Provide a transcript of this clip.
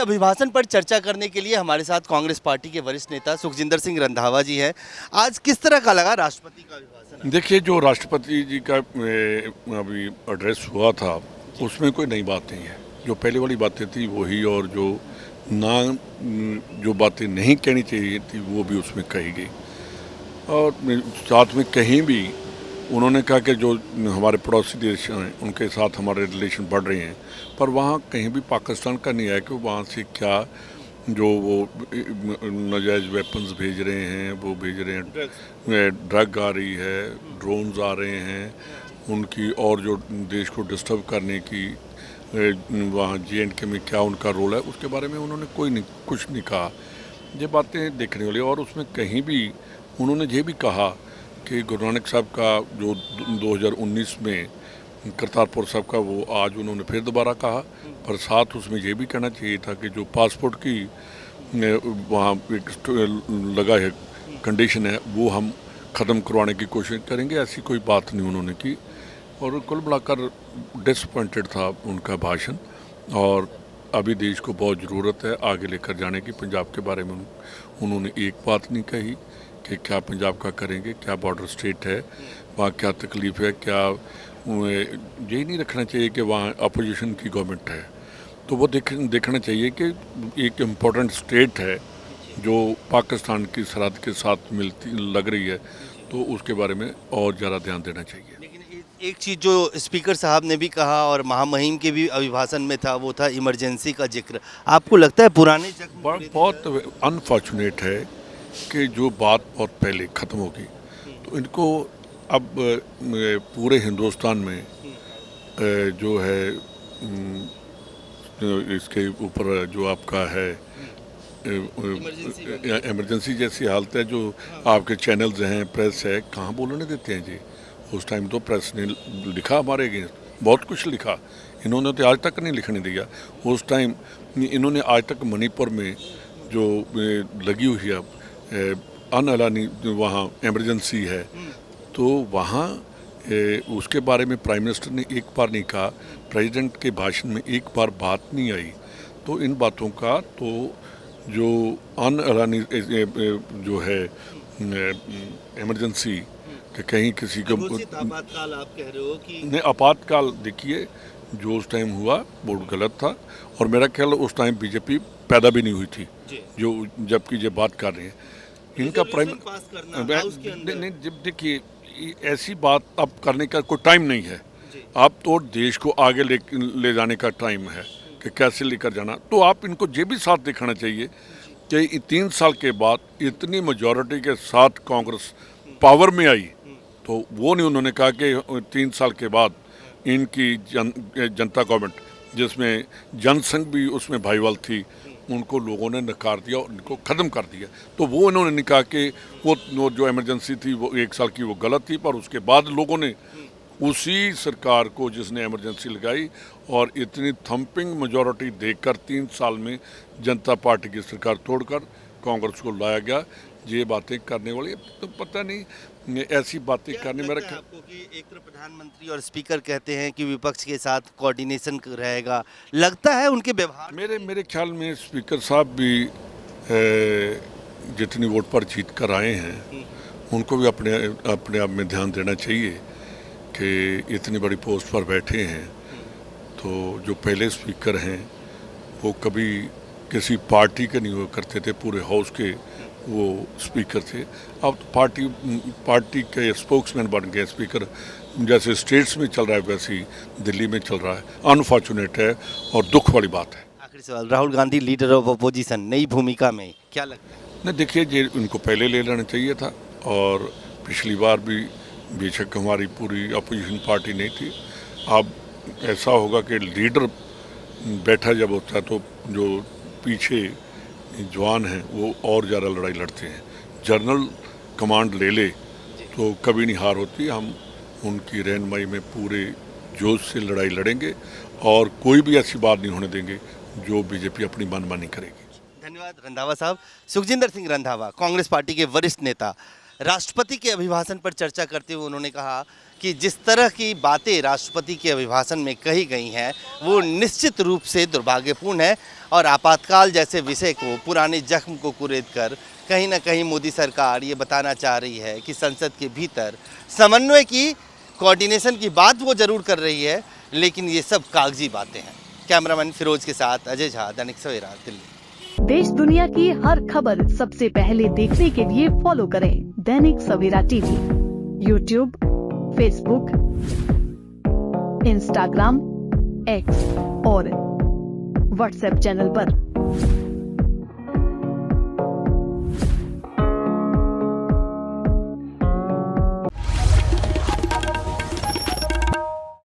अभिभाषण पर चर्चा करने के लिए हमारे साथ कांग्रेस पार्टी के वरिष्ठ नेता सुखजिंदर सिंह रंधावा जी हैं। आज किस तरह का लगा राष्ट्रपति का अभिभाषण? देखिए, जो राष्ट्रपति जी का अभी एड्रेस हुआ था उसमें कोई नई बात नहीं है। जो पहले वाली बातें थी वही, और जो बातें नहीं कहनी चाहिए थी वो भी उसमें कही गई। और साथ में कहीं भी उन्होंने कहा कि जो हमारे पड़ोसी देश हैं उनके साथ हमारे रिलेशन बढ़ रहे हैं, पर वहाँ कहीं भी पाकिस्तान का नहीं आया कि वहाँ से क्या जो वो नाजायज़ वेपन्स भेज रहे हैं, वो भेज रहे हैं, ड्रग आ रही है, ड्रोन्स आ रहे हैं उनकी, और जो देश को डिस्टर्ब करने की वहाँ JNK में क्या उनका रोल है उसके बारे में उन्होंने कुछ नहीं कहा। ये बातें देखने वाली। और उसमें कहीं भी उन्होंने ये भी कहा कि गुरु नानक साहब का जो 2019 में करतारपुर साहब का, वो आज उन्होंने फिर दोबारा कहा, पर साथ उसमें ये भी कहना चाहिए था कि जो पासपोर्ट की वहाँ एक लगा है कंडीशन है वो हम ख़त्म करवाने की कोशिश करेंगे। ऐसी कोई बात नहीं उन्होंने की। और कुल मिलाकर डिसअपॉइंटेड था उनका भाषण। और अभी देश को बहुत ज़रूरत है आगे लेकर जाने की। पंजाब के बारे में उन्होंने एक बात नहीं कही कि क्या पंजाब का करेंगे, क्या बॉर्डर स्टेट है, वहाँ क्या तकलीफ़ है, क्या यही नहीं रखना चाहिए कि वहाँ अपोजिशन की गवर्नमेंट है। तो वो देखना चाहिए कि एक इम्पोर्टेंट स्टेट है जो पाकिस्तान की सरहद के साथ लग रही है, तो उसके बारे में और ज़्यादा ध्यान देना चाहिए। लेकिन एक चीज़ जो स्पीकर साहब ने भी कहा और महामहिम के भी अभिभाषण में था वो था इमरजेंसी का जिक्र। आपको लगता है पुराने बहुत अनफॉर्चुनेट है कि जो बात बहुत पहले ख़त्म होगी, तो इनको अब पूरे हिंदुस्तान में जो है इसके ऊपर जो आपका है इमरजेंसी जैसी हालत है, जो आपके चैनल्स हैं, प्रेस है, कहाँ बोलने देते हैं जी। उस टाइम तो प्रेस ने लिखा हमारे अगेंस्ट, बहुत कुछ लिखा, इन्होंने तो आज तक नहीं लिखने दिया। उस टाइम इन्होंने आज तक मणिपुर में जो लगी हुई है अनअलानी वहाँ इमरजेंसी है, तो वहाँ उसके बारे में प्राइम मिनिस्टर ने एक बार नहीं कहा, प्रेसिडेंट के भाषण में एक बार बात नहीं आई। तो इन बातों का तो जो अनअलानी जो है इमरजेंसी कि कहीं किसी को आपातकाल आप कह रहे हो कि नहीं, आपातकाल देखिए जो उस टाइम हुआ वो गलत था। और मेरा ख्याल उस टाइम बीजेपी पैदा भी नहीं हुई थी जो जबकि ये बात कर रहे हैं इनका प्राइम नहीं। जब देखिए ऐसी बात अब करने का कोई टाइम नहीं है। अब तो देश को आगे ले जाने का टाइम है कि कैसे लेकर जाना। तो आप इनको ये भी साथ दिखाना चाहिए कि 3 साल के बाद इतनी मेजॉरिटी के साथ कांग्रेस पावर में आई, तो वो नहीं उन्होंने कहा कि 3 साल के बाद इनकी जनता गवर्नमेंट, जिसमें जनसंघ भी उसमें भाईवाल थी, उनको लोगों ने नकार दिया और इनको ख़त्म कर दिया। तो वो इन्होंने नहीं कहा कि वो जो इमरजेंसी थी वो 1 साल की वो गलत थी, पर उसके बाद लोगों ने उसी सरकार को जिसने इमरजेंसी लगाई और इतनी थम्पिंग मेजॉरिटी देकर 3 साल में जनता पार्टी की सरकार तोड़कर कांग्रेस को लाया गया। ये बातें करने वाली तो पता नहीं ऐसी बातें करने में रखा आपको कि एक तरफ प्रधानमंत्री और स्पीकर कहते हैं कि विपक्ष के साथ कोऑर्डिनेशन रहेगा, लगता है उनके व्यवहार मेरे ख्याल में स्पीकर साहब भी जितनी वोट पर जीत कर आए हैं उनको भी अपने आप में ध्यान देना चाहिए कि इतनी बड़ी पोस्ट पर बैठे हैं। तो जो पहले स्पीकर हैं वो कभी किसी पार्टी के नहीं हुआ करते थे, पूरे हाउस के वो स्पीकर थे। अब तो पार्टी के स्पोक्समैन बन गए स्पीकर। जैसे स्टेट्स में चल रहा है वैसे ही दिल्ली में चल रहा है। अनफॉर्चुनेट है और दुख वाली बात है। आखिरी सवाल, Rahul Gandhi leader of opposition नई भूमिका में क्या लगता है? नहीं देखिए, ये उनको पहले ले लेना चाहिए था। और पिछली बार भी बेशक हमारी पूरी अपोजिशन पार्टी नहीं थी। अब ऐसा होगा कि लीडर बैठा जब होता है तो जो पीछे जवान हैं वो और ज़्यादा लड़ाई लड़ते हैं। जनरल कमांड ले ले तो कभी नहीं हार होती। हम उनकी रहनुमाई में पूरे जोश से लड़ाई लड़ेंगे और कोई भी ऐसी बात नहीं होने देंगे जो बीजेपी अपनी मनमानी करेगी। धन्यवाद रंधावा साहब। सुखजिंदर सिंह रंधावा, कांग्रेस पार्टी के वरिष्ठ नेता। राष्ट्रपति के अभिभाषण पर चर्चा करते हुए उन्होंने कहा कि जिस तरह की बातें राष्ट्रपति के अभिभाषण में कही गई हैं वो निश्चित रूप से दुर्भाग्यपूर्ण है और आपातकाल जैसे विषय को, पुराने जख्म को कुरेद कर कहीं ना कहीं मोदी सरकार ये बताना चाह रही है कि संसद के भीतर समन्वय की, कोऑर्डिनेशन की बात वो जरूर कर रही है, लेकिन ये सब कागजी बातें हैं। कैमरामैन फिरोज के साथ अजय झा, दैनिक सवेरा, दिल्ली। देश दुनिया की हर खबर सबसे पहले देखने के लिए फॉलो करें Dainik Savera TV, YouTube, Facebook, Instagram, X और व्हाट्सएप चैनल पर।